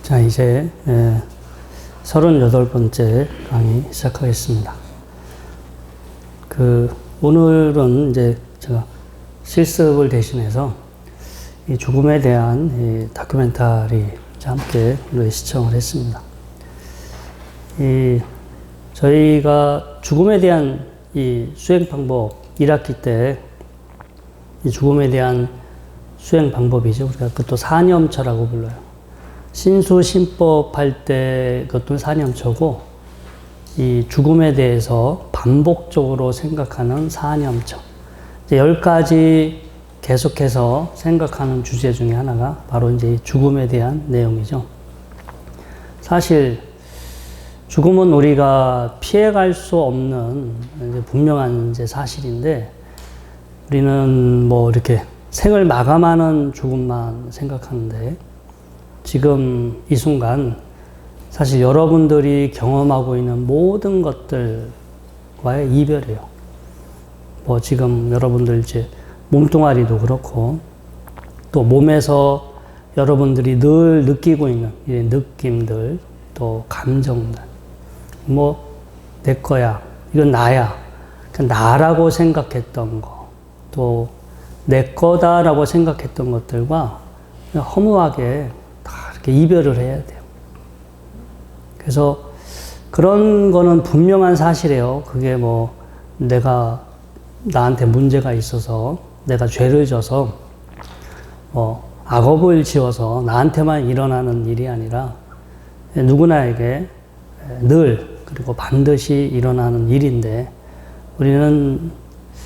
자, 이제 38번째 강의 시작하겠습니다. 오늘은 이제 제가 실습을 대신해서 이 죽음에 대한 이 다큐멘터리 함께 시청을 했습니다. 저희가 죽음에 대한 이 수행 방법 1학기 때 이 죽음에 대한 수행 방법이죠. 우리가 그것도 사념처라고 불러요. 신수신법 할 때 그것도 사념처고, 이 죽음에 대해서 반복적으로 생각하는 사념처. 10가지 계속해서 생각하는 주제 중에 하나가 바로 이제 이 죽음에 대한 내용이죠. 사실 죽음은 우리가 피해갈 수 없는 이제 분명한 이제 사실인데, 우리는 뭐 이렇게 생을 마감하는 죽음만 생각하는데, 지금 이 순간 사실 여러분들이 경험하고 있는 모든 것들과의 이별이에요. 뭐 지금 여러분들 이제 몸뚱아리도 그렇고, 또 몸에서 여러분들이 늘 느끼고 있는 이 느낌들, 또 감정들, 뭐 내 거야, 이건 나야, 나라고 생각했던 거, 또 내 거다라고 생각했던 것들과 허무하게 다 이렇게 이별을 해야 돼요. 그래서 그런 거는 분명한 사실이에요. 그게 뭐 내가 나한테 문제가 있어서, 내가 죄를 져서 악업을 지어서 나한테만 일어나는 일이 아니라 누구나에게 늘, 그리고 반드시 일어나는 일인데, 우리는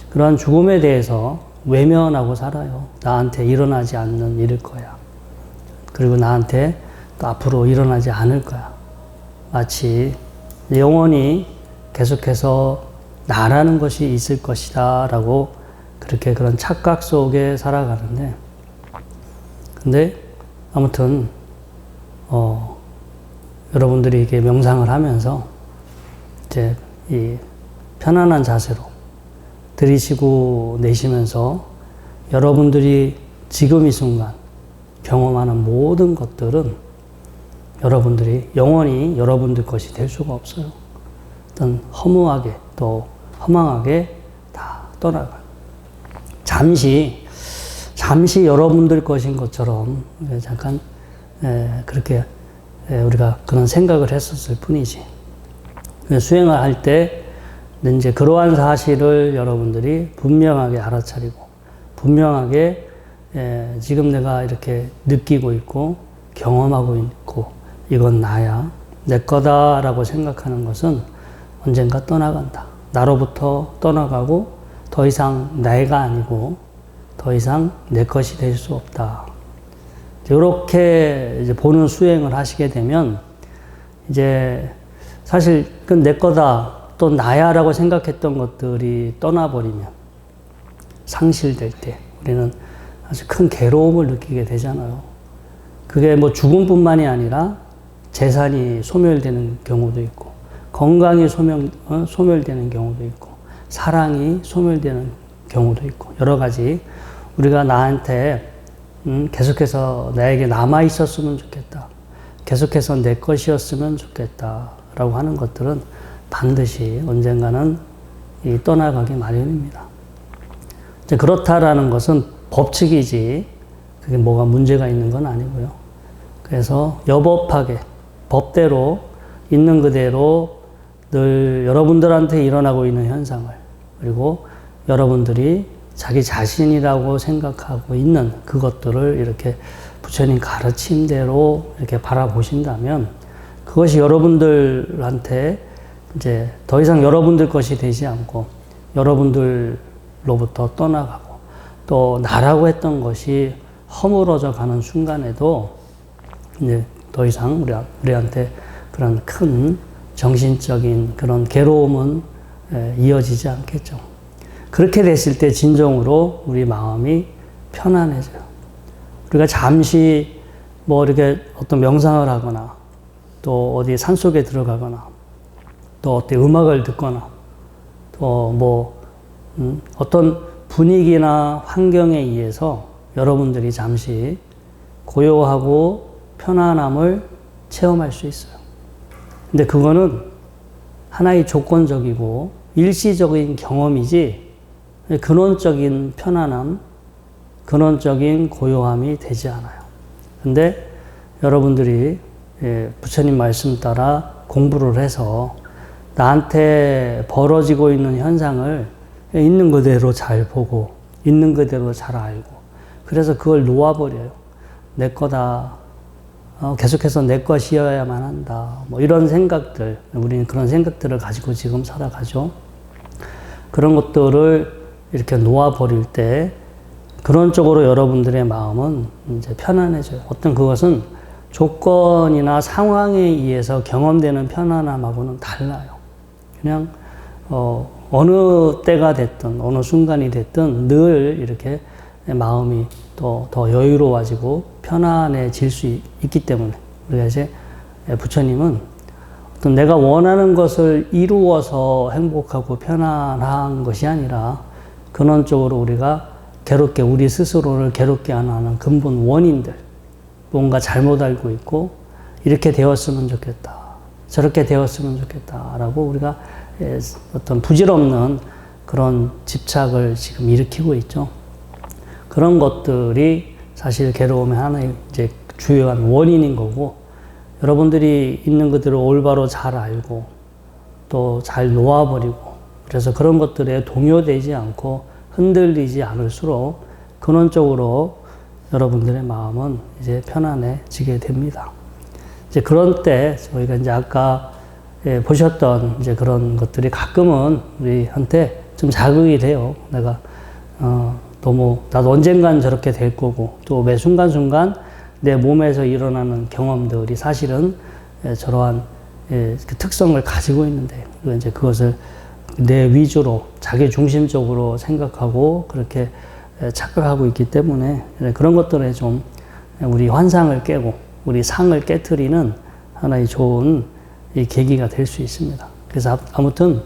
그러한 죽음에 대해서 외면하고 살아요. 나한테 일어나지 않는 일일 거야. 그리고 나한테 또 앞으로 일어나지 않을 거야. 마치 영원히 계속해서 나라는 것이 있을 것이다 라고 그렇게 그런 착각 속에 살아가는데, 근데 아무튼 여러분들이 이게 명상을 하면서 이제 이 편안한 자세로 들이쉬고 내쉬면서 여러분들이 지금 이 순간 경험하는 모든 것들은 여러분들이 영원히 여러분들 것이 될 수가 없어요. 어떤 허무하게 또 허망하게 다 떠나가요. 잠시 여러분들 것인 것처럼 잠깐 그렇게 우리가 그런 생각을 했었을 뿐이지. 수행을 할 때 이제 그러한 사실을 여러분들이 분명하게 알아차리고, 분명하게 지금 내가 이렇게 느끼고 있고 경험하고 있고 이건 나야, 내 거다라고 생각하는 것은 언젠가 떠나간다. 나로부터 떠나가고 더 이상 내가 아니고 더 이상 내 것이 될 수 없다. 이렇게 이제 보는 수행을 하시게 되면 이제 사실 그건 내 거다, 또 나야라고 생각했던 것들이 떠나버리면, 상실될 때 우리는 아주 큰 괴로움을 느끼게 되잖아요. 그게 뭐 죽음뿐만이 아니라 재산이 소멸되는 경우도 있고, 건강이 소멸되는 경우도 있고, 사랑이 소멸되는 경우도 있고, 여러 가지 우리가 나한테 계속해서 나에게 남아 있었으면 좋겠다, 계속해서 내 것이었으면 좋겠다 라고 하는 것들은 반드시 언젠가는 떠나가기 마련입니다. 이제 그렇다라는 것은 법칙이지 그게 뭐가 문제가 있는 건 아니고요. 그래서 여법하게 법대로 있는 그대로 늘 여러분들한테 일어나고 있는 현상을, 그리고 여러분들이 자기 자신이라고 생각하고 있는 그것들을 이렇게 부처님 가르침대로 이렇게 바라보신다면, 그것이 여러분들한테 이제 더 이상 여러분들 것이 되지 않고 여러분들로부터 떠나가고, 또 나라고 했던 것이 허물어져 가는 순간에도 이제 더 이상 우리한테 그런 큰 정신적인 그런 괴로움은 이어지지 않겠죠. 그렇게 됐을 때 진정으로 우리 마음이 편안해져요. 우리가 잠시 뭐 이렇게 어떤 명상을 하거나, 또 어디 산속에 들어가거나, 또 어떤 음악을 듣거나, 또 뭐 어떤 분위기나 환경에 의해서 여러분들이 잠시 고요하고 편안함을 체험할 수 있어요. 근데 그거는 하나의 조건적이고 일시적인 경험이지 근원적인 편안함, 근원적인 고요함이 되지 않아요. 근데 여러분들이 부처님 말씀 따라 공부를 해서 나한테 벌어지고 있는 현상을 있는 그대로 잘 보고 있는 그대로 잘 알고 그래서 그걸 놓아버려요. 내 거다. 계속해서 내 것이어야만 한다. 뭐 이런 생각들, 우리는 그런 생각들을 가지고 지금 살아가죠. 그런 것들을 이렇게 놓아버릴 때 그런 쪽으로 여러분들의 마음은 이제 편안해져요. 어떤 그것은 조건이나 상황에 의해서 경험되는 편안함하고는 달라요. 그냥 어느 때가 됐든 어느 순간이 됐든 늘 이렇게 마음이 더 여유로워지고 편안해질 수 있기 때문에 우리가 이제 부처님은 어떤 내가 원하는 것을 이루어서 행복하고 편안한 것이 아니라 근원적으로 우리가 괴롭게 우리 스스로를 괴롭게 하는 근본 원인들 뭔가 잘못 알고 있고 이렇게 되었으면 좋겠다 저렇게 되었으면 좋겠다 라고 우리가 어떤 부질없는 그런 집착을 지금 일으키고 있죠. 그런 것들이 사실 괴로움의 하나의 이제 주요한 원인인 거고 여러분들이 있는 그대로 올바로 잘 알고 또 잘 놓아버리고 그래서 그런 것들에 동요되지 않고 흔들리지 않을수록 근원적으로 여러분들의 마음은 이제 편안해지게 됩니다. 이제 그런 때 저희가 이제 아까 보셨던 이제 그런 것들이 가끔은 우리한테 좀 자극이 돼요. 내가 너무 나도 언젠간 저렇게 될 거고 또 매 순간순간 내 몸에서 일어나는 경험들이 사실은 저러한 그 특성을 가지고 있는데 이제 그것을 내 위주로 자기 중심적으로 생각하고 그렇게 착각하고 있기 때문에 그런 것들에 좀 우리 환상을 깨고 우리 상을 깨트리는 하나의 좋은 이 계기가 될 수 있습니다. 그래서 아무튼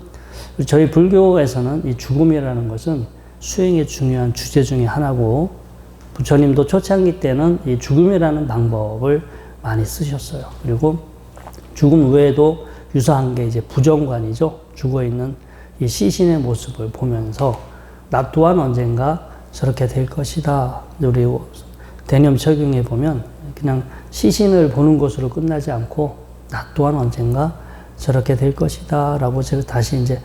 저희 불교에서는 이 죽음이라는 것은 수행의 중요한 주제 중에 하나고 부처님도 초창기 때는 이 죽음이라는 방법을 많이 쓰셨어요. 그리고 죽음 외에도 유사한 게 이제 부정관이죠. 죽어있는 이 시신의 모습을 보면서 나 또한 언젠가 저렇게 될 것이다. 우리 대념 적용해 보면 그냥 시신을 보는 것으로 끝나지 않고 나 또한 언젠가 저렇게 될 것이다. 라고 제가 다시 이제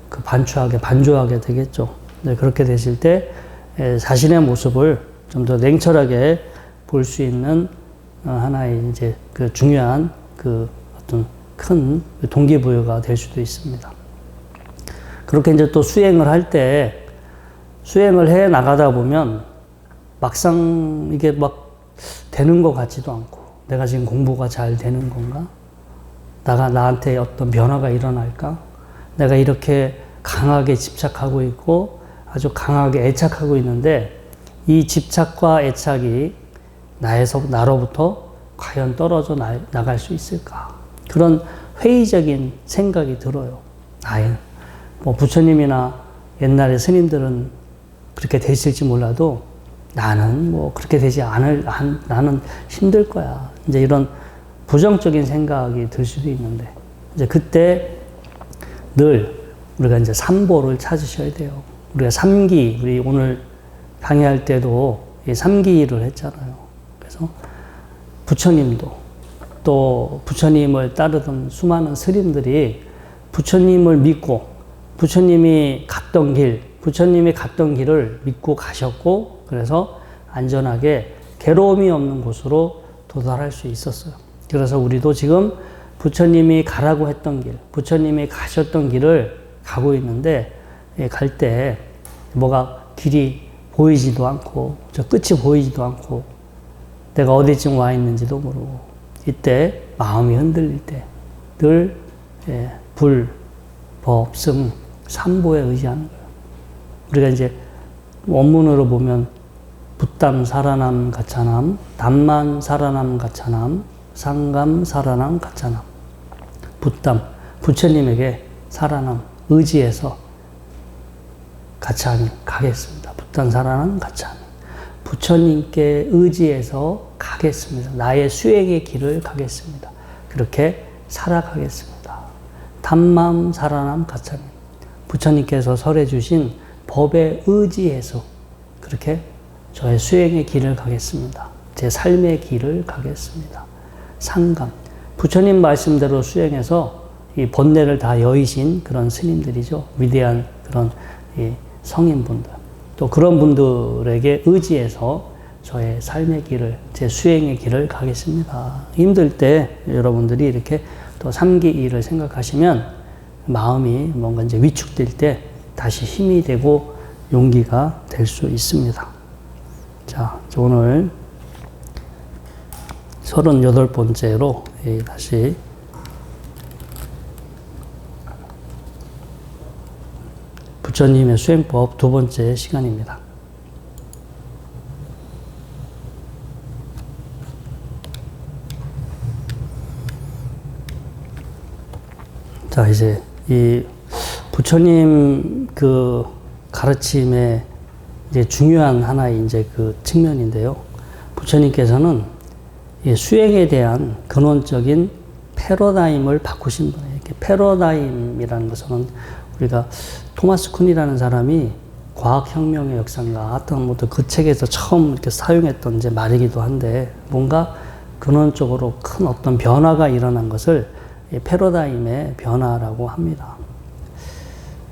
그 반주하게 되겠죠. 네, 그렇게 되실 때 자신의 모습을 좀 더 냉철하게 볼 수 있는 하나의 이제 그 중요한 그 어떤 큰 동기부여가 될 수도 있습니다. 그렇게 이제 또 수행을 할 때 수행을 해 나가다 보면 막상 이게 막 되는 것 같지도 않고 내가 지금 공부가 잘 되는 건가? 나한테 어떤 변화가 일어날까? 내가 이렇게 강하게 집착하고 있고 아주 강하게 애착하고 있는데 이 집착과 애착이 나로부터 과연 떨어져 나갈 수 있을까? 그런 회의적인 생각이 들어요. 뭐 부처님이나 옛날에 스님들은 그렇게 됐을지 몰라도 나는 뭐 그렇게 되지 나는 힘들 거야. 이제 이런 부정적인 생각이 들 수도 있는데 이제 그때 늘 우리가 이제 삼보를 찾으셔야 돼요. 우리가 삼기, 우리 오늘 강의할 때도 이 삼기를 했잖아요. 그래서 부처님도 또 부처님을 따르던 수많은 스님들이 부처님을 믿고 부처님이 갔던 길을 믿고 가셨고 그래서 안전하게 괴로움이 없는 곳으로 도달할 수 있었어요. 그래서 우리도 지금 부처님이 가라고 했던 길, 부처님이 가셨던 길을 가고 있는데 갈 때 뭐가 길이 보이지도 않고 저 끝이 보이지도 않고 내가 어디쯤 와 있는지도 모르고 이때 마음이 흔들릴 때 늘 불, 법, 승, 삼보에 의지하는 거예요. 우리가 이제 원문으로 보면 붓담 사라남 가차남, 담만 사라남 가차남, 상감 사라남 가차남. 붓담, 부처님에게 사라남, 의지해서 가차하니 가겠습니다. 붓담 사라남 가차하니. 부처님께 의지해서 가겠습니다. 나의 수행의 길을 가겠습니다. 그렇게 살아가겠습니다. 담맘 사라남 가차미. 부처님께서 설해 주신 법에 의지해서 그렇게 저의 수행의 길을 가겠습니다. 제 삶의 길을 가겠습니다. 상감. 부처님 말씀대로 수행해서 이 본래를 다 여의신 그런 스님들이죠. 위대한 그런 이 성인분들. 또 그런 분들에게 의지해서 저의 삶의 길을, 제 수행의 길을 가겠습니다. 힘들 때 여러분들이 이렇게 또 3기 2를 생각하시면 마음이 뭔가 이제 위축될 때 다시 힘이 되고 용기가 될 수 있습니다. 자, 오늘 38번째로 다시 부처님의 수행법 두 번째 시간입니다. 자, 이제 이 부처님 그 가르침의 이제 중요한 하나의 이제 그 측면인데요. 부처님께서는 이 수행에 대한 근원적인 패러다임을 바꾸신 분이에요. 이렇게 패러다임이라는 것은 우리가 토마스 쿤이라는 사람이 과학혁명의 역사인가 하여튼 뭐 그 책에서 처음 이렇게 사용했던 이제 말이기도 한데 뭔가 근원적으로 큰 어떤 변화가 일어난 것을 이 패러다임의 변화라고 합니다.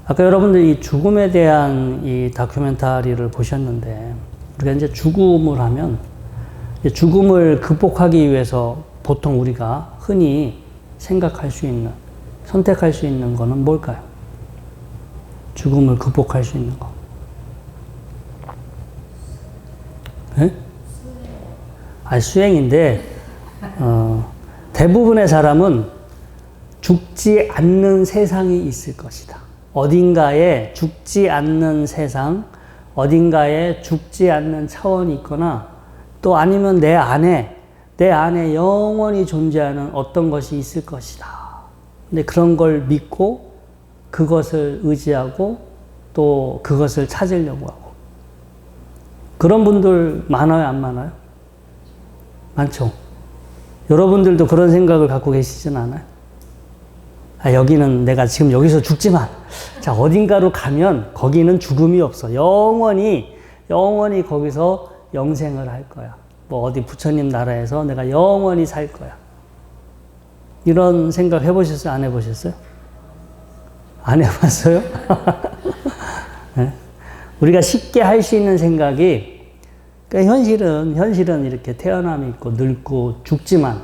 아까 여러분들이 이 죽음에 대한 이 다큐멘터리를 보셨는데 우리가 이제 죽음을 하면 죽음을 극복하기 위해서 보통 우리가 흔히 생각할 수 있는, 선택할 수 있는 거는 뭘까요? 죽음을 극복할 수 있는 거. 네? 수행인데, 대부분의 사람은 죽지 않는 세상이 있을 것이다. 어딘가에 죽지 않는 세상, 어딘가에 죽지 않는 차원이 있거나 또 아니면 내 안에 영원히 존재하는 어떤 것이 있을 것이다. 근데 그런 걸 믿고 그것을 의지하고 또 그것을 찾으려고 하고. 그런 분들 많아요, 안 많아요? 많죠. 여러분들도 그런 생각을 갖고 계시진 않아요? 여기는 내가 지금 여기서 죽지만, 자, 어딘가로 가면 거기는 죽음이 없어. 영원히 거기서 영생을 할 거야. 뭐 어디 부처님 나라에서 내가 영원히 살 거야. 이런 생각 해보셨어요? 안 해보셨어요? 안 해봤어요? 네? 우리가 쉽게 할 수 있는 생각이, 그러니까 현실은 이렇게 태어남이 있고 늙고 죽지만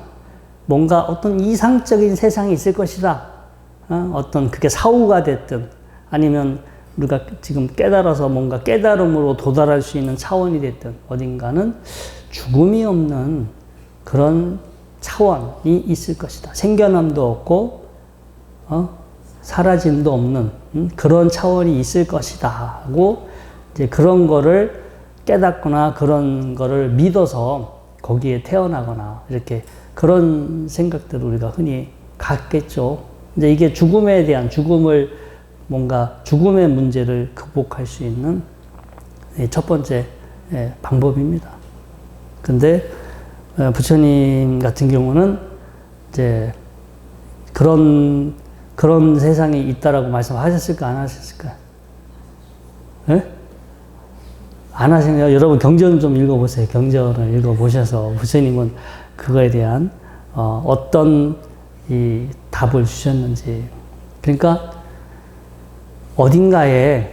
뭔가 어떤 이상적인 세상이 있을 것이다. 어떤 그게 사후가 됐든 아니면 우리가 지금 깨달아서 뭔가 깨달음으로 도달할 수 있는 차원이 됐든 어딘가는 죽음이 없는 그런 차원이 있을 것이다. 생겨남도 없고 사라짐도 없는 그런 차원이 있을 것이다 하고 이제 그런 거를 깨닫거나 그런 거를 믿어서 거기에 태어나거나 이렇게 그런 생각들을 우리가 흔히 갖겠죠. 이제 이게 죽음에 대한 뭔가 죽음의 문제를 극복할 수 있는 첫 번째 방법입니다. 근데 부처님 같은 경우는 이제 그런 세상이 있다라고 말씀하셨을까, 안 하셨을까요? 네? 안 하시네요. 여러분 경전 좀 읽어보세요. 경전을 읽어보셔서 부처님은 그거에 대한 어떤 이 답을 주셨는지. 그러니까 어딘가에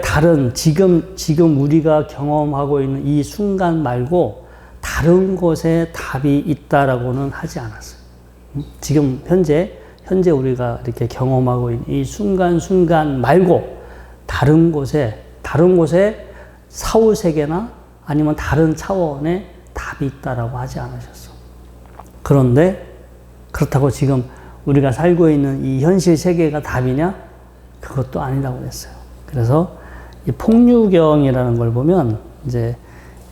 다른 지금 우리가 경험하고 있는 이 순간 말고 다른 곳에 답이 있다라고는 하지 않았어요. 지금 현재 우리가 이렇게 경험하고 있는 이 순간 말고 다른 곳에 사후 세계나 아니면 다른 차원에 답이 있다라고 하지 않으셨어. 그런데 그렇다고 지금 우리가 살고 있는 이 현실 세계가 답이냐? 그것도 아니라고 했어요. 그래서 이 폭류경이라는 걸 보면 이제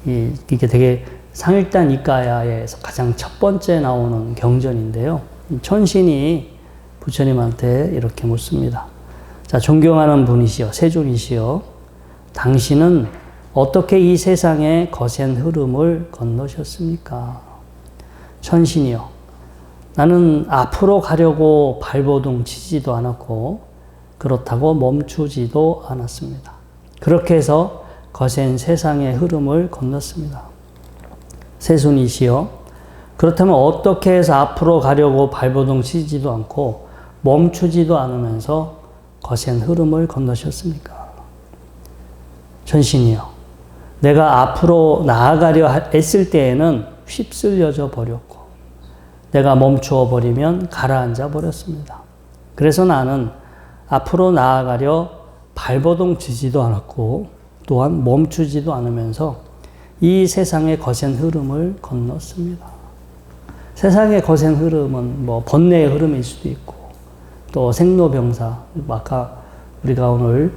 이게 되게 상일단 이까야에서 가장 첫 번째 나오는 경전인데요. 천신이 부처님한테 이렇게 묻습니다. 자, 존경하는 분이시여, 세존이시여, 당신은 어떻게 이 세상의 거센 흐름을 건너셨습니까? 천신이여, 나는 앞으로 가려고 발버둥 치지도 않았고 그렇다고 멈추지도 않았습니다. 그렇게 해서 거센 세상의 흐름을 건넜습니다. 세순이시여, 그렇다면 어떻게 해서 앞으로 가려고 발버둥 치지도 않고 멈추지도 않으면서 거센 흐름을 건너셨습니까? 천신이여, 내가 앞으로 나아가려 했을 때에는 휩쓸려져 버렸고 내가 멈추어 버리면 가라앉아 버렸습니다. 그래서 나는 앞으로 나아가려 발버둥 치지도 않았고 또한 멈추지도 않으면서 이 세상의 거센 흐름을 건넜습니다. 세상의 거센 흐름은 뭐 번뇌의 흐름일 수도 있고 또 생로병사, 아까 우리가 오늘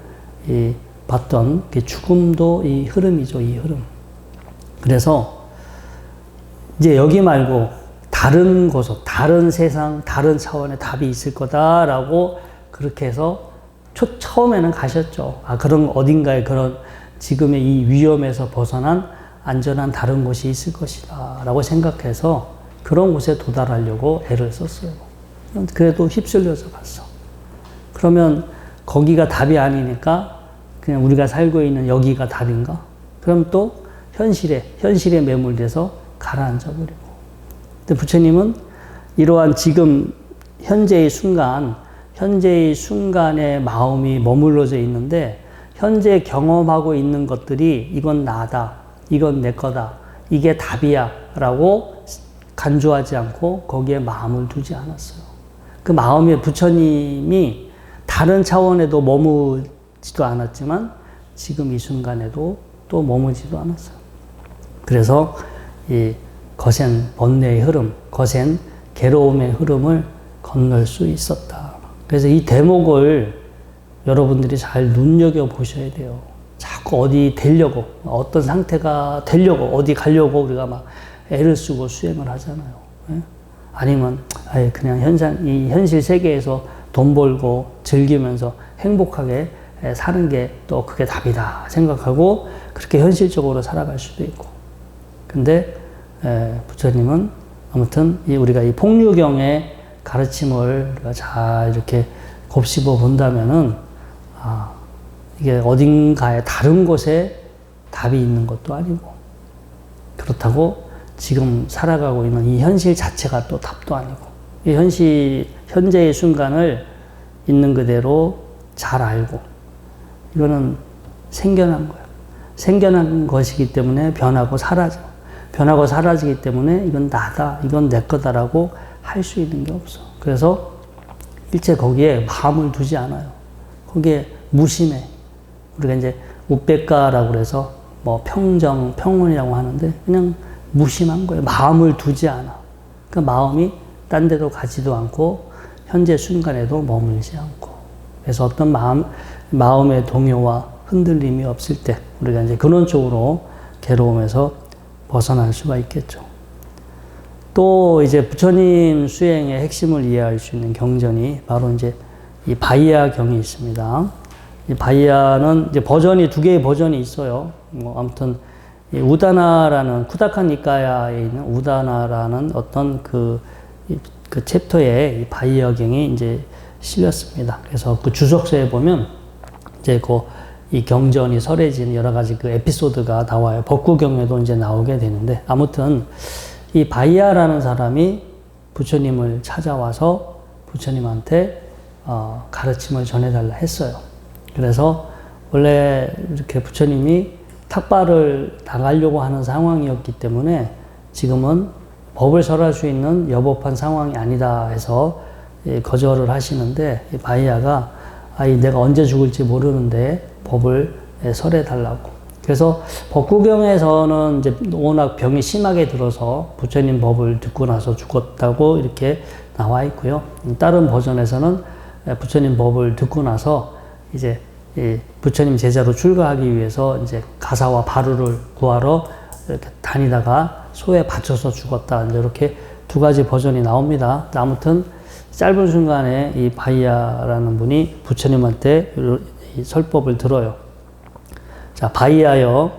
봤던 죽음도 이 흐름이죠, 이 흐름. 그래서 이제 여기 말고 다른 곳, 다른 세상, 다른 차원의 답이 있을 거다라고 그렇게 해서 처음에는 가셨죠. 그런 어딘가에 그런 지금의 이 위험에서 벗어난 안전한 다른 곳이 있을 것이다 라고 생각해서 그런 곳에 도달하려고 애를 썼어요. 그래도 휩쓸려서 갔어. 그러면 거기가 답이 아니니까 그냥 우리가 살고 있는 여기가 답인가? 그럼 또 현실에 매몰돼서 가라앉아 버리고. 근데 부처님은 이러한 지금 현재의 순간에 마음이 머물러져 있는데 현재 경험하고 있는 것들이 이건 나다, 이건 내 거다, 이게 답이야 라고 간주하지 않고 거기에 마음을 두지 않았어요. 그 마음에 부처님이 다른 차원에도 머무지도 않았지만 지금 이 순간에도 또 머무지도 않았어요. 그래서 이 거센 번뇌의 흐름, 거센 괴로움의 흐름을 건널 수 있었다. 그래서 이 대목을 여러분들이 잘 눈여겨보셔야 돼요. 자꾸 어디 되려고, 어떤 상태가 되려고, 어디 가려고 우리가 막 애를 쓰고 수행을 하잖아요. 아니면 그냥 이 현실 세계에서 돈 벌고 즐기면서 행복하게 사는 게 또 그게 답이다 생각하고 그렇게 현실적으로 살아갈 수도 있고. 근데 부처님은 아무튼 우리가 이 폭류경의 가르침을 잘 이렇게 곱씹어 본다면은 이게 어딘가에 다른 곳에 답이 있는 것도 아니고 그렇다고 지금 살아가고 있는 이 현실 자체가 또 답도 아니고 이 현재의 순간을 있는 그대로 잘 알고 이거는 생겨난 거예요. 생겨난 것이기 때문에 변하고 사라져. 변하고 사라지기 때문에 이건 나다, 이건 내 거다라고 할 수 있는 게 없어. 그래서 일체 거기에 마음을 두지 않아요. 거기에 무심해. 우리가 이제 우백가라고 그래서 뭐 평온이라고 하는데 그냥 무심한 거예요. 마음을 두지 않아. 그러니까 마음이 딴 데로 가지도 않고 현재 순간에도 머물지 않고. 그래서 어떤 마음의 동요와 흔들림이 없을 때 우리가 이제 근원적으로 괴로움에서 벗어날 수가 있겠죠. 또 이제 부처님 수행의 핵심을 이해할 수 있는 경전이 바로 이제 이 바이야 경이 있습니다. 이 바이야는 이제 두 개의 버전이 있어요. 아무튼 이 우다나라는 쿠다카 니카야에 있는 우다나라는 어떤 그 챕터에 이 바이야 경이 이제 실렸습니다. 그래서 그 주석서에 보면 이제 이 경전이 설해진 여러 가지 그 에피소드가 나와요. 법구경에도 이제 나오게 되는데 아무튼 이 바이야라는 사람이 부처님을 찾아와서 부처님한테 가르침을 전해달라 했어요. 그래서 원래 이렇게 부처님이 탁발을 나가려고 하는 상황이었기 때문에 지금은 법을 설할 수 있는 여법한 상황이 아니다 해서 거절을 하시는데 이 바이야가 내가 언제 죽을지 모르는데 법을 설해달라고. 그래서 법구경에서는 이제 워낙 병이 심하게 들어서 부처님 법을 듣고 나서 죽었다고 이렇게 나와 있고요. 다른 버전에서는 부처님 법을 듣고 나서 이제 부처님 제자로 출가하기 위해서 이제 가사와 바루를 구하러 이렇게 다니다가 소에 받쳐서 죽었다. 이제 이렇게 두 가지 버전이 나옵니다. 아무튼 짧은 순간에 이 바이야라는 분이 부처님한테 이 설법을 들어요. 자, 바이야여,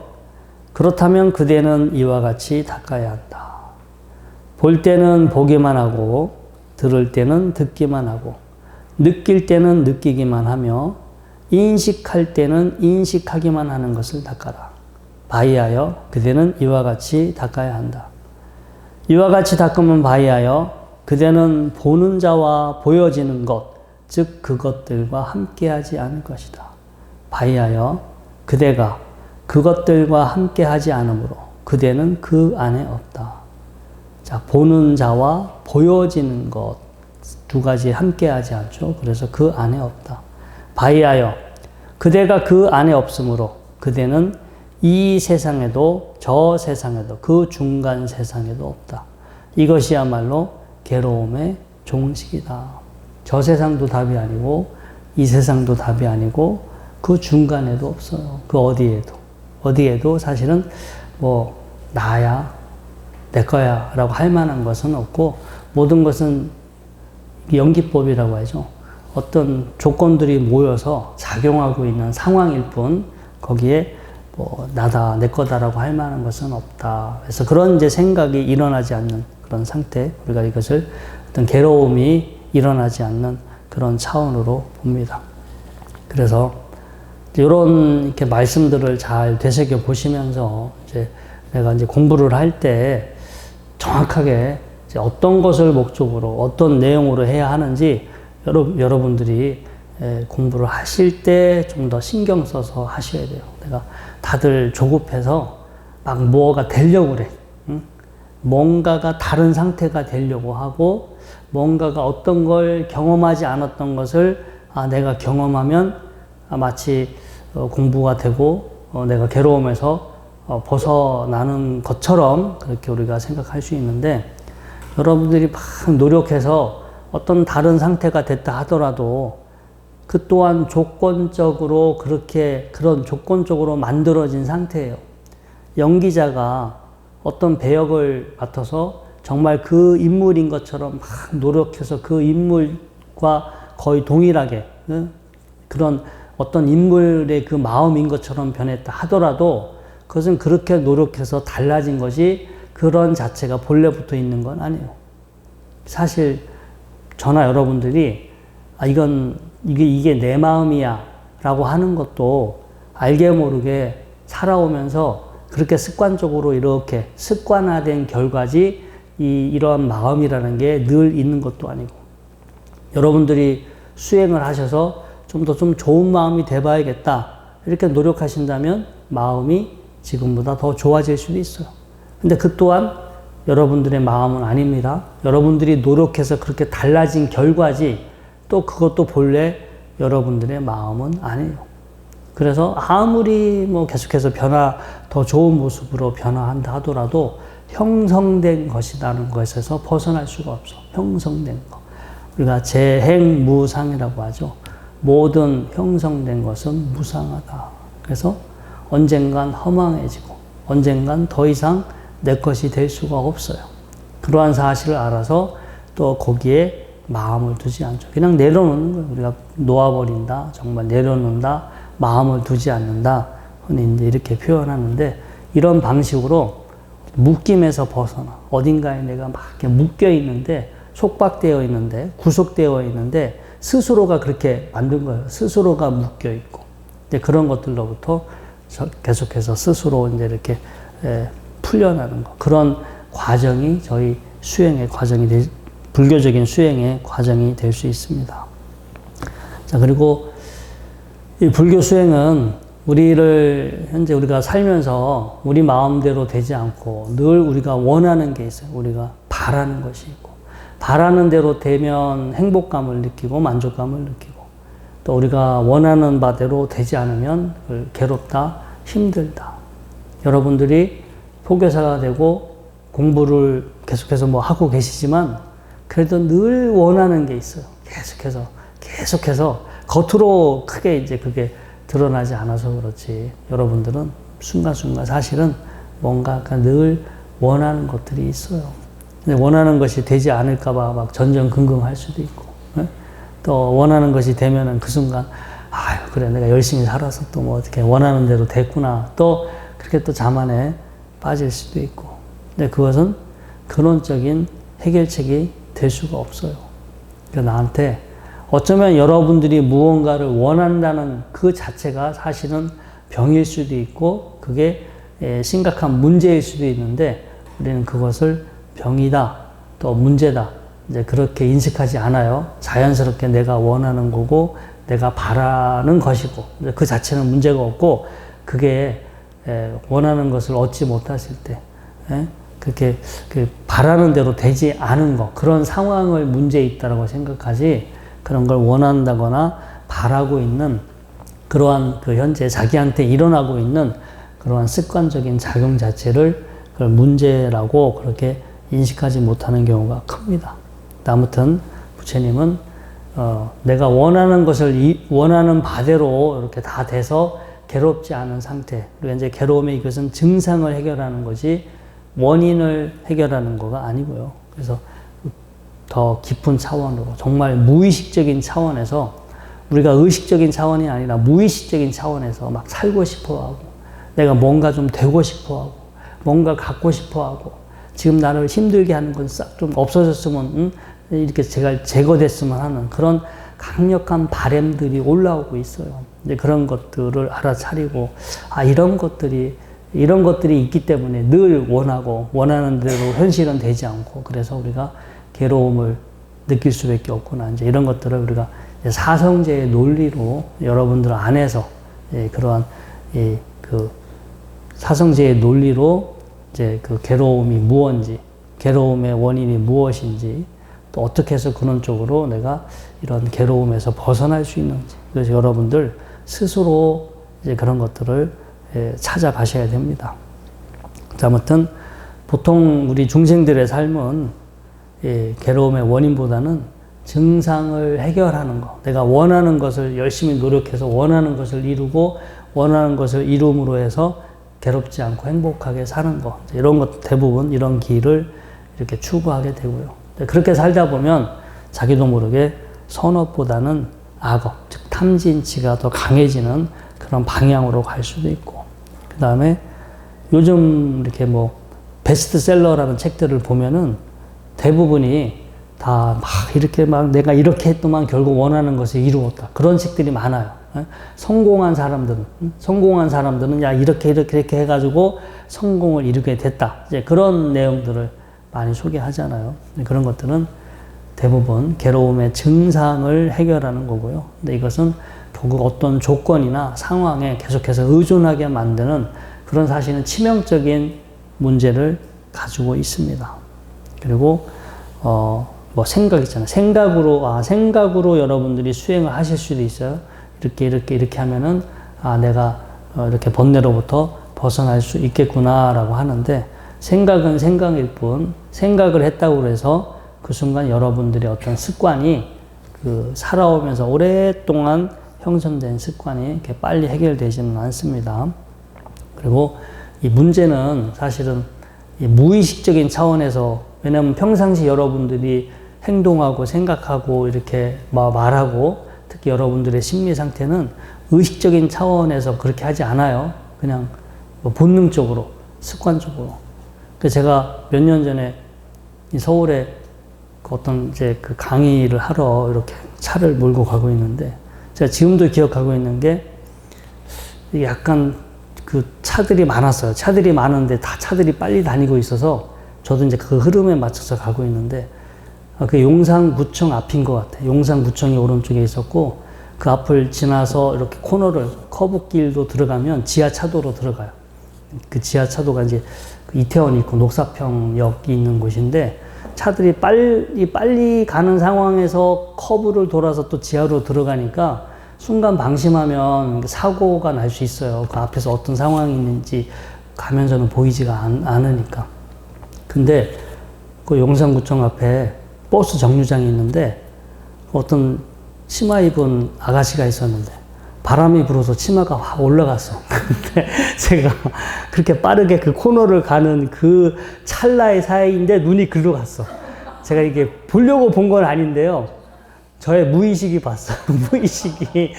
그렇다면 그대는 이와 같이 닦아야 한다. 볼 때는 보기만 하고 들을 때는 듣기만 하고 느낄 때는 느끼기만 하며 인식할 때는 인식하기만 하는 것을 닦아라. 바이하여 그대는 이와 같이 닦아야 한다. 이와 같이 닦으면 바이하여 그대는 보는 자와 보여지는 것, 즉 그것들과 함께하지 않을 것이다. 바이하여 그대가 그것들과 함께하지 않으므로 그대는 그 안에 없다. 자, 보는 자와 보여지는 것 두 가지 함께하지 않죠. 그래서 그 안에 없다. 바이하여 그대가 그 안에 없으므로 그대는 이 세상에도 저 세상에도 그 중간 세상에도 없다. 이것이야말로 괴로움의 종식이다. 저 세상도 답이 아니고 이 세상도 답이 아니고 그 중간에도 없어요. 그 어디에도 사실은 뭐 나야 내 거야 라고 할 만한 것은 없고 모든 것은 연기법이라고 하죠. 어떤 조건들이 모여서 작용하고 있는 상황일 뿐 거기에 뭐 나다 내 거다라고 할 만한 것은 없다. 그래서 그런 이제 생각이 일어나지 않는 그런 상태, 우리가 이것을 어떤 괴로움이 일어나지 않는 그런 차원으로 봅니다. 그래서 이런 이렇게 말씀들을 잘 되새겨 보시면서 이제 내가 이제 공부를 할 때 정확하게 이제 어떤 것을 목적으로 어떤 내용으로 해야 하는지 여러분들이 공부를 하실 때 좀 더 신경 써서 하셔야 돼요. 내가 다들 조급해서 막 뭐가 되려고 그래. 응? 뭔가가 다른 상태가 되려고 하고 뭔가가 어떤 걸 경험하지 않았던 것을 내가 경험하면 마치 공부가 되고 내가 괴로움에서 벗어나는 것처럼 그렇게 우리가 생각할 수 있는데 여러분들이 막 노력해서 어떤 다른 상태가 됐다 하더라도 그 또한 조건적으로 그런 조건적으로 만들어진 상태예요. 연기자가 어떤 배역을 맡아서 정말 그 인물인 것처럼 막 노력해서 그 인물과 거의 동일하게 그런 어떤 인물의 그 마음인 것처럼 변했다 하더라도 그것은 그렇게 노력해서 달라진 것이 그런 자체가 본래부터 있는 건 아니에요. 사실 저나 여러분들이 이게 내 마음이야 라고 하는 것도 알게 모르게 살아오면서 그렇게 습관적으로 이렇게 습관화된 결과지 이러한 마음이라는 게 늘 있는 것도 아니고 여러분들이 수행을 하셔서 좀 더 좀 좋은 마음이 돼봐야겠다 이렇게 노력하신다면 마음이 지금보다 더 좋아질 수도 있어요. 근데 그 또한 여러분들의 마음은 아닙니다. 여러분들이 노력해서 그렇게 달라진 결과지 또 그것도 본래 여러분들의 마음은 아니에요. 그래서 아무리 뭐 계속해서 더 좋은 모습으로 변화한다 하더라도 형성된 것이라는 것에서 벗어날 수가 없어. 형성된 것. 우리가 재행무상이라고 하죠. 모든 형성된 것은 무상하다. 그래서 언젠간 허망해지고 언젠간 더 이상 내 것이 될 수가 없어요. 그러한 사실을 알아서 또 거기에 마음을 두지 않죠. 그냥 내려놓는 거예요. 우리가 놓아버린다. 정말 내려놓는다. 마음을 두지 않는다. 흔히 이제 이렇게 표현하는데 이런 방식으로 묶임에서 벗어나. 어딘가에 내가 막 이렇게 묶여 있는데 속박되어 있는데 구속되어 있는데 스스로가 그렇게 만든 거예요. 스스로가 묶여 있고. 이제 그런 것들로부터 계속해서 스스로 이제 이렇게 풀려나는 것. 그런 과정이 저희 수행의 과정이 불교적인 수행의 과정이 될 수 있습니다. 자, 그리고 이 불교 수행은 현재 우리가 살면서 우리 마음대로 되지 않고 늘 우리가 원하는 게 있어요. 우리가 바라는 것이 있고. 바라는 대로 되면 행복감을 느끼고 만족감을 느끼고 또 우리가 원하는 바대로 되지 않으면 괴롭다, 힘들다. 여러분들이 포교사가 되고 공부를 계속해서 뭐 하고 계시지만 그래도 늘 원하는 게 있어요. 계속해서 겉으로 크게 이제 그게 드러나지 않아서 그렇지. 여러분들은 순간순간 사실은 뭔가 늘 원하는 것들이 있어요. 근데 원하는 것이 되지 않을까봐 막 전전긍긍할 수도 있고, 또 원하는 것이 되면은 그 순간, 아유, 그래, 내가 열심히 살아서 또 뭐 어떻게 원하는 대로 됐구나. 또 그렇게 또 자만에 빠질 수도 있고. 근데 그것은 근원적인 해결책이 될 수가 없어요. 그러니까 나한테 어쩌면 여러분들이 무언가를 원한다는 그 자체가 사실은 병일 수도 있고 그게 심각한 문제일 수도 있는데 우리는 그것을 병이다, 또 문제다, 이제 그렇게 인식하지 않아요. 자연스럽게 내가 원하는 거고 내가 바라는 것이고 그 자체는 문제가 없고 그게 원하는 것을 얻지 못하실 때 그렇게 바라는 대로 되지 않은 것, 그런 상황을 문제 있다고 생각하지 그런 걸 원한다거나 바라고 있는 그러한 그 현재 자기한테 일어나고 있는 그러한 습관적인 작용 자체를 그걸 문제라고 그렇게 인식하지 못하는 경우가 큽니다. 아무튼 부처님은 내가 원하는 것을 원하는 바대로 이렇게 다 돼서 괴롭지 않은 상태. 그리고 이제 괴로움의 이것은 증상을 해결하는 거지 원인을 해결하는 거가 아니고요. 그래서 더 깊은 차원으로 정말 무의식적인 차원에서 우리가 의식적인 차원이 아니라 무의식적인 차원에서 막 살고 싶어 하고 내가 뭔가 좀 되고 싶어 하고 뭔가 갖고 싶어 하고 지금 나를 힘들게 하는 건 싹 좀 없어졌으면 이렇게 제가 제거됐으면 하는 그런 강력한 바램들이 올라오고 있어요. 이제 그런 것들을 알아차리고 이런 것들이 있기 때문에 늘 원하고 원하는 대로 현실은 되지 않고 그래서 우리가 괴로움을 느낄 수밖에 없구나. 이제 이런 것들을 우리가 사성제의 논리로 여러분들 안에서 그러한 그 사성제의 논리로 이제 그 괴로움이 무엇인지, 괴로움의 원인이 무엇인지, 또 어떻게 해서 근원적으로 내가 이런 괴로움에서 벗어날 수 있는지. 그래서 여러분들 스스로 이제 그런 것들을 찾아가셔야 됩니다. 아무튼 보통 우리 중생들의 삶은 괴로움의 원인보다는 증상을 해결하는 것. 내가 원하는 것을 열심히 노력해서 원하는 것을 이루고 원하는 것을 이룸으로 해서 괴롭지 않고 행복하게 사는 것. 이런 것 대부분 이런 길을 이렇게 추구하게 되고요. 그렇게 살다 보면 자기도 모르게 선업보다는 악업, 즉 탐진치가 더 강해지는 그런 방향으로 갈 수도 있고. 그 다음에 요즘 이렇게 뭐 베스트셀러라는 책들을 보면은 대부분이 다 막 이렇게 막 내가 이렇게 했더만 결국 원하는 것을 이루었다. 그런 책들이 많아요. 성공한 사람들은 야 이렇게 해가지고 성공을 이루게 됐다. 이제 그런 내용들을 많이 소개하잖아요. 그런 것들은 대부분 괴로움의 증상을 해결하는 거고요. 근데 이것은 결국 어떤 조건이나 상황에 계속해서 의존하게 만드는 그런 사실은 치명적인 문제를 가지고 있습니다. 그리고 뭐 생각 있잖아요. 생각으로 여러분들이 수행을 하실 수도 있어요. 이렇게 하면은 내가 이렇게 번뇌로부터 벗어날 수 있겠구나라고 하는데 생각은 생각일 뿐 생각을 했다고 해서 그 순간 여러분들의 어떤 습관이 그 살아오면서 오랫동안 형성된 습관이 이렇게 빨리 해결되지는 않습니다. 그리고 이 문제는 사실은 이 무의식적인 차원에서 왜냐하면 평상시 여러분들이 행동하고 생각하고 이렇게 말하고 특히 여러분들의 심리 상태는 의식적인 차원에서 그렇게 하지 않아요. 그냥 본능적으로, 습관적으로. 그래서 제가 몇 년 전에 서울에 어떤 이제 그 강의를 하러 이렇게 차를 몰고 가고 있는데 제가 지금도 기억하고 있는 게 약간 그 차들이 많았어요. 차들이 많은데 다 차들이 빨리 다니고 있어서 저도 이제 그 흐름에 맞춰서 가고 있는데 그 용산구청 앞인 것 같아요. 용산구청이 오른쪽에 있었고 그 앞을 지나서 이렇게 코너를 커브길도 들어가면 지하차도로 들어가요. 그 지하차도가 이제 이태원이 있고 녹사평역이 있는 곳인데 차들이 빨리 가는 상황에서 커브를 돌아서 또 지하로 들어가니까 순간 방심하면 사고가 날 수 있어요. 그 앞에서 어떤 상황이 있는지 가면서는 보이지가 않으니까. 근데 그 용산구청 앞에 버스 정류장이 있는데 어떤 치마 입은 아가씨가 있었는데 바람이 불어서 치마가 확 올라갔어. 근데 제가 그렇게 빠르게 그 코너를 가는 그 찰나의 사이인데 눈이 글로 갔어. 제가 이게 보려고 본 건 아닌데요. 저의 무의식이 봤어. 무의식이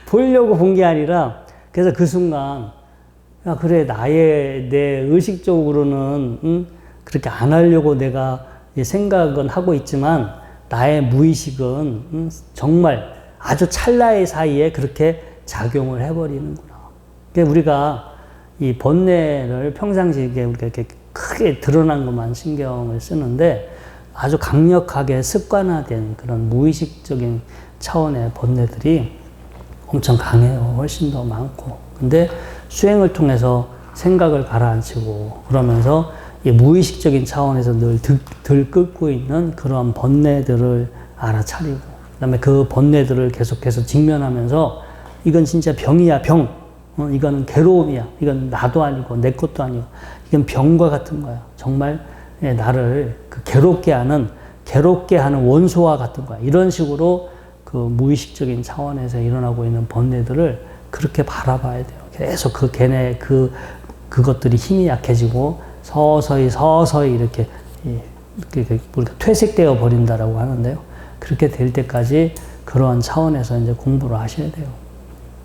보려고 본 게 아니라 그래서 그 순간 야, 그래, 내 의식적으로는, 그렇게 안 하려고 내가 생각은 하고 있지만, 나의 무의식은, 정말 아주 찰나의 사이에 그렇게 작용을 해버리는구나. 그러니까 우리가 이 번뇌를 평상시에 우리가 이렇게 크게 드러난 것만 신경을 쓰는데, 아주 강력하게 습관화된 그런 무의식적인 차원의 번뇌들이 엄청 강해요. 훨씬 더 많고. 근데 수행을 통해서 생각을 가라앉히고 그러면서 이 무의식적인 차원에서 늘 들끓고 있는 그런 번뇌들을 알아차리고 그다음에 그 번뇌들을 계속해서 직면하면서 이건 진짜 병이야, 병. 이거는 괴로움이야. 이건 나도 아니고 내 것도 아니고 이건 병과 같은 거야. 정말 나를 괴롭게 하는 원소와 같은 거야. 이런 식으로 그 무의식적인 차원에서 일어나고 있는 번뇌들을 그렇게 바라봐야 돼요. 계속 그것들이 힘이 약해지고 서서히 이렇게 우리가 퇴색되어 버린다라고 하는데요. 그렇게 될 때까지 그러한 차원에서 이제 공부를 하셔야 돼요.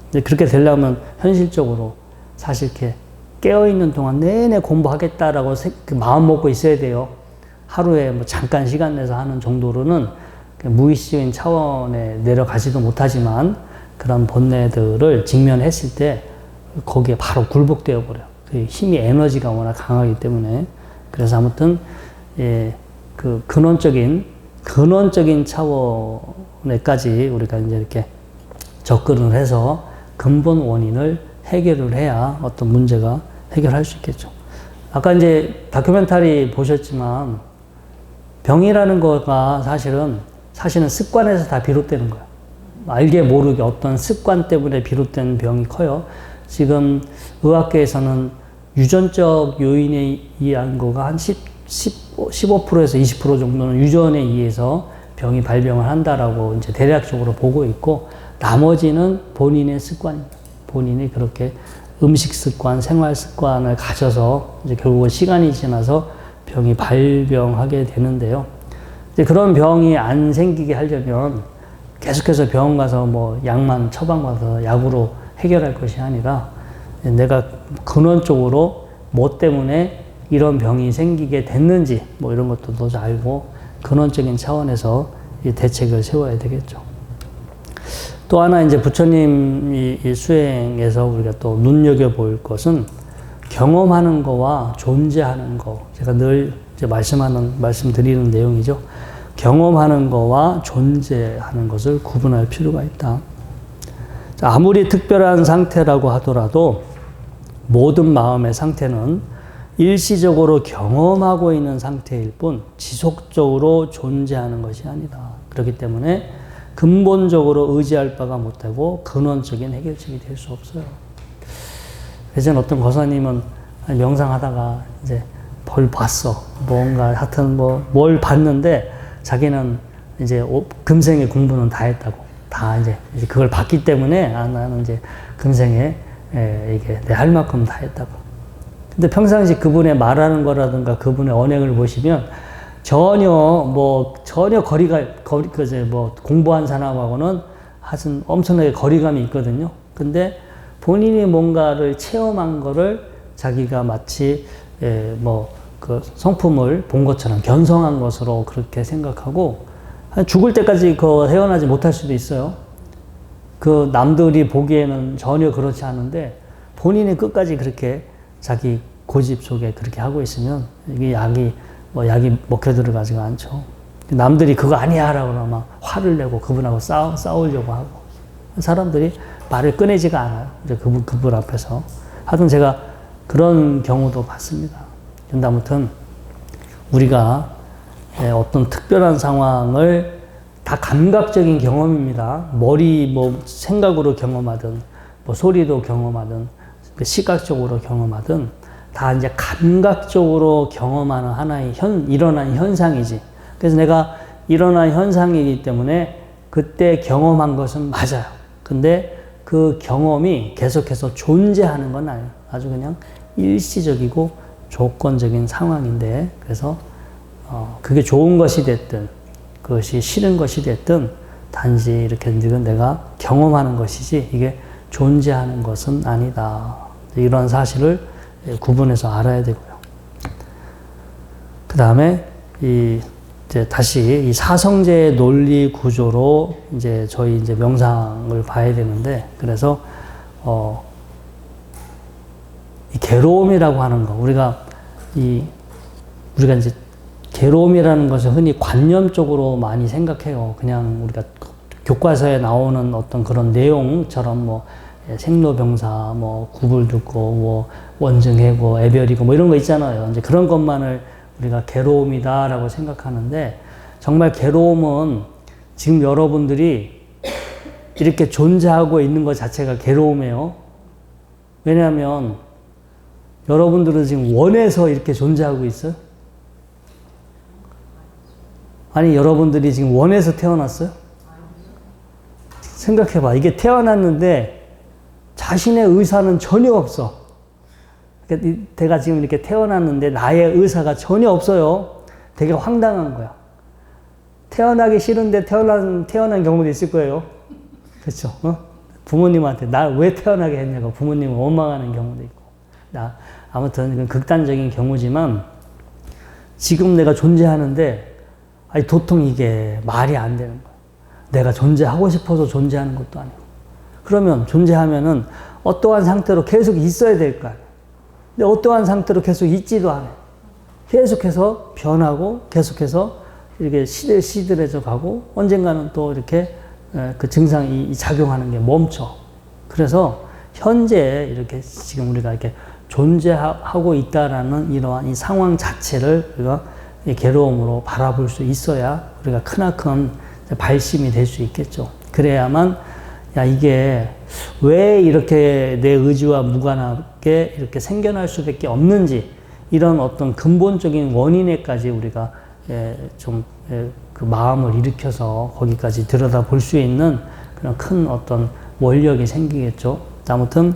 이제 그렇게 되려면 현실적으로 사실 이렇게 깨어있는 동안 내내 공부하겠다라고 마음 먹고 있어야 돼요. 하루에 뭐 잠깐 시간 내서 하는 정도로는 무의식적인 차원에 내려가지도 못하지만 그런 번뇌들을 직면했을 때 거기에 바로 굴복되어 버려요. 힘이 에너지가 워낙 강하기 때문에. 그래서 아무튼 그 근원적인 차원에까지 우리가 이제 이렇게 접근을 해서 근본 원인을 해결을 해야 어떤 문제가 해결할 수 있겠죠. 아까 이제 다큐멘터리 보셨지만 병이라는 거가 사실은 습관에서 다 비롯되는 거예요. 알게 모르게 어떤 습관 때문에 비롯된 병이 커요. 지금 의학계에서는 유전적 요인에 의한 거가 한 15%에서 20% 정도는 유전에 의해서 병이 발병을 한다라고 이제 대략적으로 보고 있고, 나머지는 본인의 습관입니다. 본인이 그렇게 음식 습관, 생활 습관을 가져서 이제 결국은 시간이 지나서 병이 발병하게 되는데요. 이제 그런 병이 안 생기게 하려면 계속해서 병원 가서 뭐 약만 처방받아서 약으로 해결할 것이 아니라 내가 근원적으로 뭐 때문에 이런 병이 생기게 됐는지 뭐 이런 것도 더 알고 근원적인 차원에서 이 대책을 세워야 되겠죠. 또 하나 이제 부처님 이 수행에서 우리가 또 눈여겨볼 것은 경험하는 거와 존재하는 거. 제가 늘 이제 말씀드리는 내용이죠. 경험하는 거와 존재하는 것을 구분할 필요가 있다. 자, 아무리 특별한 상태라고 하더라도 모든 마음의 상태는 일시적으로 경험하고 있는 상태일 뿐 지속적으로 존재하는 것이 아니다. 그렇기 때문에 근본적으로 의지할 바가 못되고 근원적인 해결책이 될 수 없어요. 예전에 어떤 거사님은 명상하다가 이제 뭘 봤어. 뭔가 하여튼 뭘 봤는데 자기는 이제 금생의 공부는 다 했다고. 다 이제 그걸 봤기 때문에 나는 이제 금생에 이게 내 할 만큼 다 했다고. 근데 평상시 그분의 말하는 거라든가 그분의 언행을 보시면 전혀 공부한 사람하고는 하여튼 엄청나게 거리감이 있거든요. 근데 본인이 뭔가를 체험한 거를 자기가 마치 그 성품을 본 것처럼 견성한 것으로 그렇게 생각하고 죽을 때까지 헤어나지 못할 수도 있어요. 그 남들이 보기에는 전혀 그렇지 않은데 본인이 끝까지 그렇게 자기 고집 속에 그렇게 하고 있으면 이게 약이 먹혀 들어가지가 않죠. 남들이 그거 아니야 라고 막 화를 내고 그분하고 싸우려고 하고 사람들이 말을 꺼내지가 않아요. 이제 그분 앞에서. 하여튼 제가 그런 경우도 봤습니다. 근데 아무튼 우리가 어떤 특별한 상황을 다 감각적인 경험입니다. 생각으로 경험하든 소리도 경험하든 시각적으로 경험하든 다 이제 감각적으로 경험하는 하나의 일어난 현상이지. 그래서 내가 일어난 현상이기 때문에 그때 경험한 것은 맞아요. 근데 그 경험이 계속해서 존재하는 건 아니에요. 아주 그냥 일시적이고 조건적인 상황인데, 그래서 그게 좋은 것이 됐든 그것이 싫은 것이 됐든 단지 이렇게 내가 경험하는 것이지 이게 존재하는 것은 아니다. 이런 사실을 구분해서 알아야 되고요. 그 다음에 이제 다시 이 사성제의 논리 구조로 이제 저희 이제 명상을 봐야 되는데, 그래서 이 괴로움이라고 하는 거, 우리가 이제 괴로움이라는 것을 흔히 관념적으로 많이 생각해요. 그냥 우리가 교과서에 나오는 어떤 그런 내용처럼 뭐 생로병사, 뭐 구불듣고, 뭐 원증해고, 애별이고, 뭐 이런 거 있잖아요. 이제 그런 것만을 우리가 괴로움이다라고 생각하는데, 정말 괴로움은 지금 여러분들이 이렇게 존재하고 있는 것 자체가 괴로움이에요. 왜냐하면 여러분들은 지금 원해서 이렇게 존재하고 있어요? 아니, 여러분들이 지금 원해서 태어났어요? 생각해봐. 이게 태어났는데 자신의 의사는 전혀 없어. 내가 지금 이렇게 태어났는데 나의 의사가 전혀 없어요. 되게 황당한 거야. 태어나기 싫은데 태어난 경우도 있을 거예요. 그렇죠? 부모님한테 날 왜 태어나게 했냐고 부모님을 원망하는 경우도 있고. 아무튼 이건 극단적인 경우지만, 지금 내가 존재하는데 도통 이게 말이 안 되는 거야. 내가 존재하고 싶어서 존재하는 것도 아니고. 그러면 존재하면은 어떠한 상태로 계속 있어야 될 거 아니야. 근데 어떠한 상태로 계속 있지도 않아요. 계속해서 변하고 계속해서 이렇게 시들해져 가고, 언젠가는 또 이렇게 그 증상이 작용하는 게 멈춰. 그래서 현재 이렇게 지금 우리가 이렇게 존재하고 있다라는 이러한 이 상황 자체를 우리가 이 괴로움으로 바라볼 수 있어야 우리가 크나큰 발심이 될 수 있겠죠. 그래야만, 야, 이게 왜 이렇게 내 의지와 무관하게 이렇게 생겨날 수밖에 없는지, 이런 어떤 근본적인 원인에까지 우리가 좀 그 마음을 일으켜서 거기까지 들여다 볼 수 있는 그런 큰 어떤 원력이 생기겠죠. 아무튼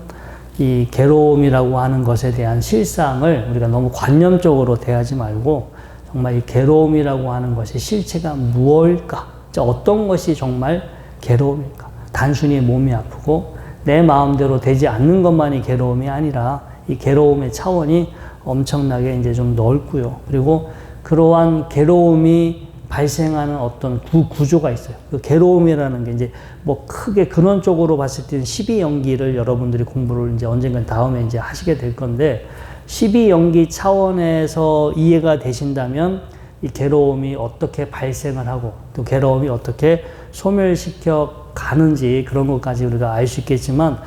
이 괴로움이라고 하는 것에 대한 실상을 우리가 너무 관념적으로 대하지 말고, 정말 이 괴로움이라고 하는 것의 실체가 무엇일까? 어떤 것이 정말 괴로움일까? 단순히 몸이 아프고 내 마음대로 되지 않는 것만이 괴로움이 아니라, 이 괴로움의 차원이 엄청나게 이제 좀 넓고요. 그리고 그러한 괴로움이 발생하는 어떤 구조가 있어요. 그 괴로움이라는 게 이제 뭐 크게 근원적으로 봤을 때는 12연기를 여러분들이 공부를 이제 언젠가 다음에 이제 하시게 될 건데, 12연기 차원에서 이해가 되신다면 이 괴로움이 어떻게 발생을 하고 또 괴로움이 어떻게 소멸시켜 가는지, 그런 것까지 우리가 알 수 있겠지만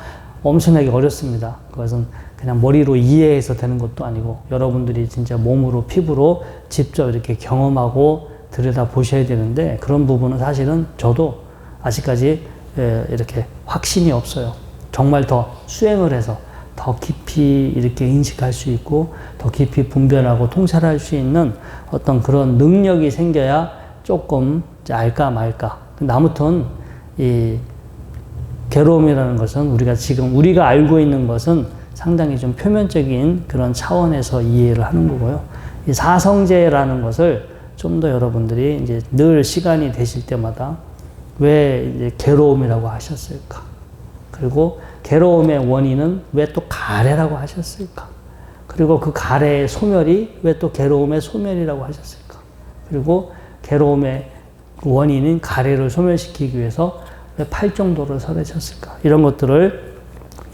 엄청나게 어렵습니다. 그것은 그냥 머리로 이해해서 되는 것도 아니고, 여러분들이 진짜 몸으로 피부로 직접 이렇게 경험하고 들여다 보셔야 되는데, 그런 부분은 사실은 저도 아직까지 이렇게 확신이 없어요. 정말 더 수행을 해서 더 깊이 이렇게 인식할 수 있고, 더 깊이 분별하고 통찰할 수 있는 어떤 그런 능력이 생겨야 조금 알까 말까. 아무튼 이 괴로움이라는 것은 우리가 알고 있는 것은 상당히 좀 표면적인 그런 차원에서 이해를 하는 거고요. 이 사성제라는 것을 좀 더 여러분들이 이제 늘 시간이 되실 때마다 왜 이제 괴로움이라고 하셨을까? 그리고 괴로움의 원인은 왜 또 가래라고 하셨을까? 그리고 그 가래의 소멸이 왜 또 괴로움의 소멸이라고 하셨을까? 그리고 괴로움의 원인인 가래를 소멸시키기 위해서 왜 팔정도를 설하셨을까? 이런 것들을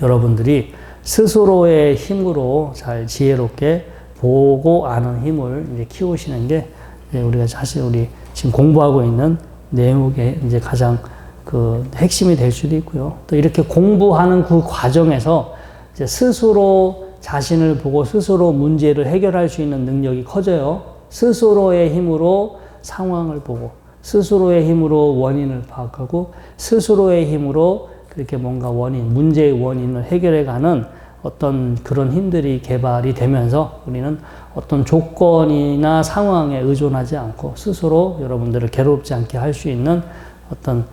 여러분들이 스스로의 힘으로 잘 지혜롭게 보고 아는 힘을 이제 키우시는 게 우리가 사실 우리 지금 공부하고 있는 내용의 이제 가장 그 핵심이 될 수도 있고요. 또 이렇게 공부하는 그 과정에서 이제 스스로 자신을 보고 스스로 문제를 해결할 수 있는 능력이 커져요. 스스로의 힘으로 상황을 보고, 스스로의 힘으로 원인을 파악하고, 스스로의 힘으로 그렇게 뭔가 문제의 원인을 해결해가는 어떤 그런 힘들이 개발이 되면서 우리는 어떤 조건이나 상황에 의존하지 않고 스스로 여러분들을 괴롭지 않게 할 수 있는 어떤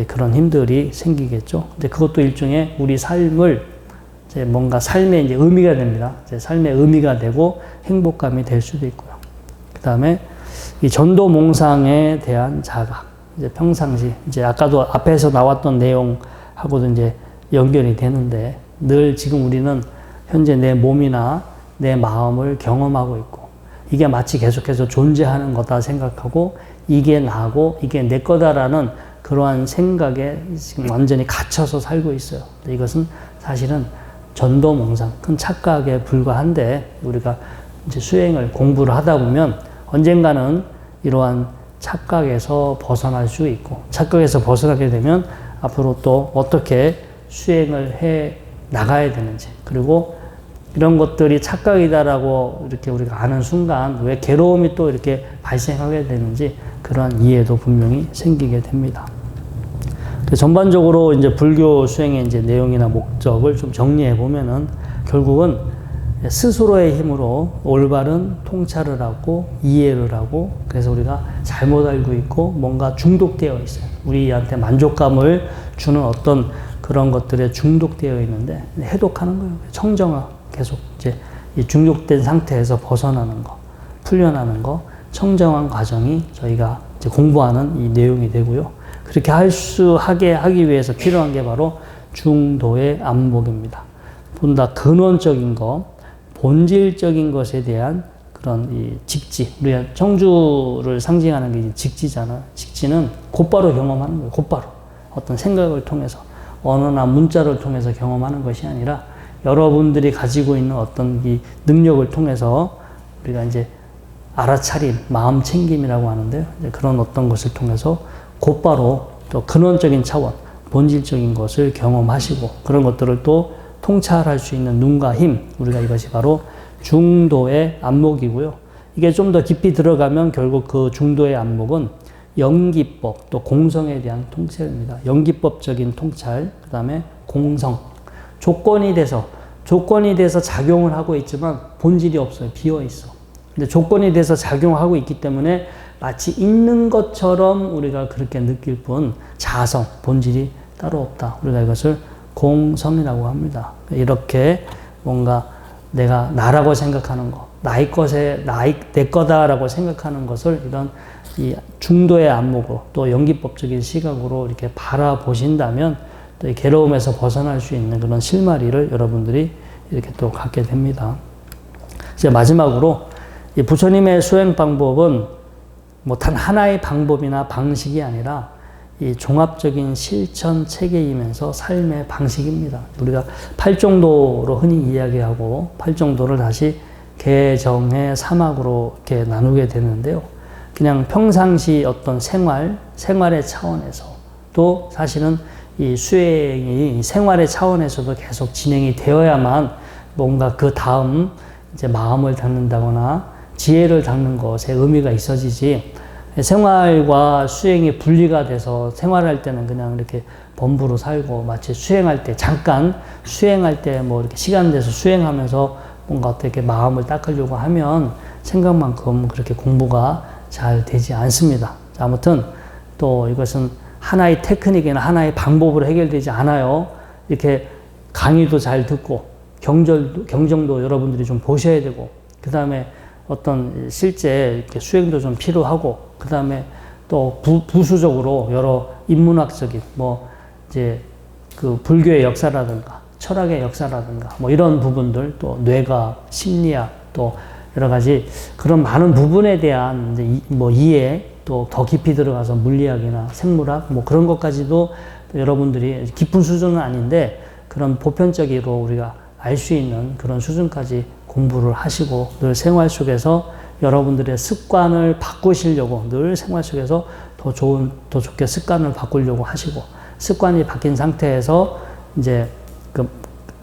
그런 힘들이 생기겠죠. 근데 그것도 일종의 우리 삶을 이제 뭔가 삶의 이제 의미가 됩니다. 이제 삶의 의미가 되고 행복감이 될 수도 있고요. 그 다음에 이 전도몽상에 대한 자각, 이제 평상시, 이제 아까도 앞에서 나왔던 내용하고도 이제 연결이 되는데, 늘 지금 우리는 현재 내 몸이나 내 마음을 경험하고 있고 이게 마치 계속해서 존재하는 거다 생각하고 이게 나고 이게 내 거다라는 그러한 생각에 지금 완전히 갇혀서 살고 있어요. 이것은 사실은 전도몽상, 큰 착각에 불과한데 우리가 이제 수행을 공부를 하다 보면 언젠가는 이러한 착각에서 벗어날 수 있고 착각에서 벗어나게 되면 앞으로 또 어떻게 수행을 해 나가야 되는지 그리고 이런 것들이 착각이다라고 이렇게 우리가 아는 순간 왜 괴로움이 또 이렇게 발생하게 되는지 그러한 이해도 분명히 생기게 됩니다. 전반적으로 이제 불교 수행의 이제 내용이나 목적을 좀 정리해 보면은 결국은 스스로의 힘으로 올바른 통찰을 하고 이해를 하고 그래서 우리가 잘못 알고 있고 뭔가 중독되어 있어요. 우리한테 만족감을 주는 어떤 그런 것들에 중독되어 있는데 해독하는 거예요. 청정화 계속 이제 이 중독된 상태에서 벗어나는 거, 풀려나는 거, 청정한 과정이 저희가 이제 공부하는 이 내용이 되고요. 그렇게 하기 위해서 필요한 게 바로 중도의 안목입니다. 보다 근원적인 것, 본질적인 것에 대한 그런 이 직지, 우리가 청주를 상징하는 게 직지잖아요. 직지는 곧바로 경험하는 거예요. 곧바로 어떤 생각을 통해서 언어나 문자를 통해서 경험하는 것이 아니라 여러분들이 가지고 있는 어떤 이 능력을 통해서 우리가 이제 알아차림, 마음 챙김이라고 하는데요. 이제 그런 어떤 것을 통해서 곧바로 또 근원적인 차원, 본질적인 것을 경험하시고 그런 것들을 또 통찰할 수 있는 눈과 힘, 우리가 이것이 바로 중도의 안목이고요. 이게 좀 더 깊이 들어가면 결국 그 중도의 안목은 연기법, 또 공성에 대한 통찰입니다. 연기법적인 통찰, 그 다음에 공성. 조건이 돼서 작용을 하고 있지만 본질이 없어요. 비어 있어. 근데 조건이 돼서 작용하고 있기 때문에 마치 있는 것처럼 우리가 그렇게 느낄 뿐 자성, 본질이 따로 없다. 우리가 이것을 공성이라고 합니다. 이렇게 뭔가 내가 나라고 생각하는 거, 내 거다라고 생각하는 것을 이런 이 중도의 안목으로 또 연기법적인 시각으로 이렇게 바라보신다면 또 이 괴로움에서 벗어날 수 있는 그런 실마리를 여러분들이 이렇게 또 갖게 됩니다. 이제 마지막으로 이 부처님의 수행 방법은 뭐 단 하나의 방법이나 방식이 아니라 이 종합적인 실천 체계이면서 삶의 방식입니다. 우리가 팔정도로 흔히 이야기하고 팔정도를 다시 개정의 사막으로 이렇게 나누게 되는데요. 그냥 평상시 어떤 생활의 차원에서 또 사실은 이 수행이 생활의 차원에서도 계속 진행이 되어야만 뭔가 그 다음 이제 마음을 닦는다거나 지혜를 닦는 것에 의미가 있어지지 생활과 수행이 분리가 돼서 생활할 때는 그냥 이렇게 범부로 살고 마치 수행할 때 잠깐 수행할 때 뭐 이렇게 시간 내서 수행하면서 뭔가 어떻게 마음을 닦으려고 하면 생각만큼 그렇게 공부가 잘 되지 않습니다. 아무튼 또 이것은 하나의 테크닉이나 하나의 방법으로 해결되지 않아요. 이렇게 강의도 잘 듣고 경정도 여러분들이 좀 보셔야 되고 그 다음에 어떤 실제 이렇게 수행도 좀 필요하고 그 다음에 또 부수적으로 여러 인문학적인 뭐 이제 그 불교의 역사라든가 철학의 역사라든가 뭐 이런 부분들 또 뇌과학, 심리학 또 여러 가지 그런 많은 부분에 대한 이제 뭐 이해 또 더 깊이 들어가서 물리학이나 생물학 뭐 그런 것까지도 여러분들이 깊은 수준은 아닌데 그런 보편적으로 우리가 알 수 있는 그런 수준까지 공부를 하시고 늘 생활 속에서 여러분들의 습관을 바꾸시려고 늘 생활 속에서 더 좋게 습관을 바꾸려고 하시고 습관이 바뀐 상태에서 이제 그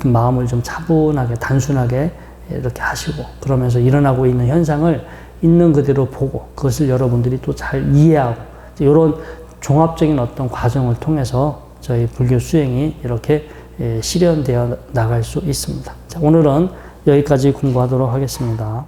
마음을 좀 차분하게 단순하게 이렇게 하시고 그러면서 일어나고 있는 현상을 있는 그대로 보고 그것을 여러분들이 또 잘 이해하고 이런 종합적인 어떤 과정을 통해서 저희 불교 수행이 이렇게 실현되어 나갈 수 있습니다. 자, 오늘은 여기까지 공부하도록 하겠습니다.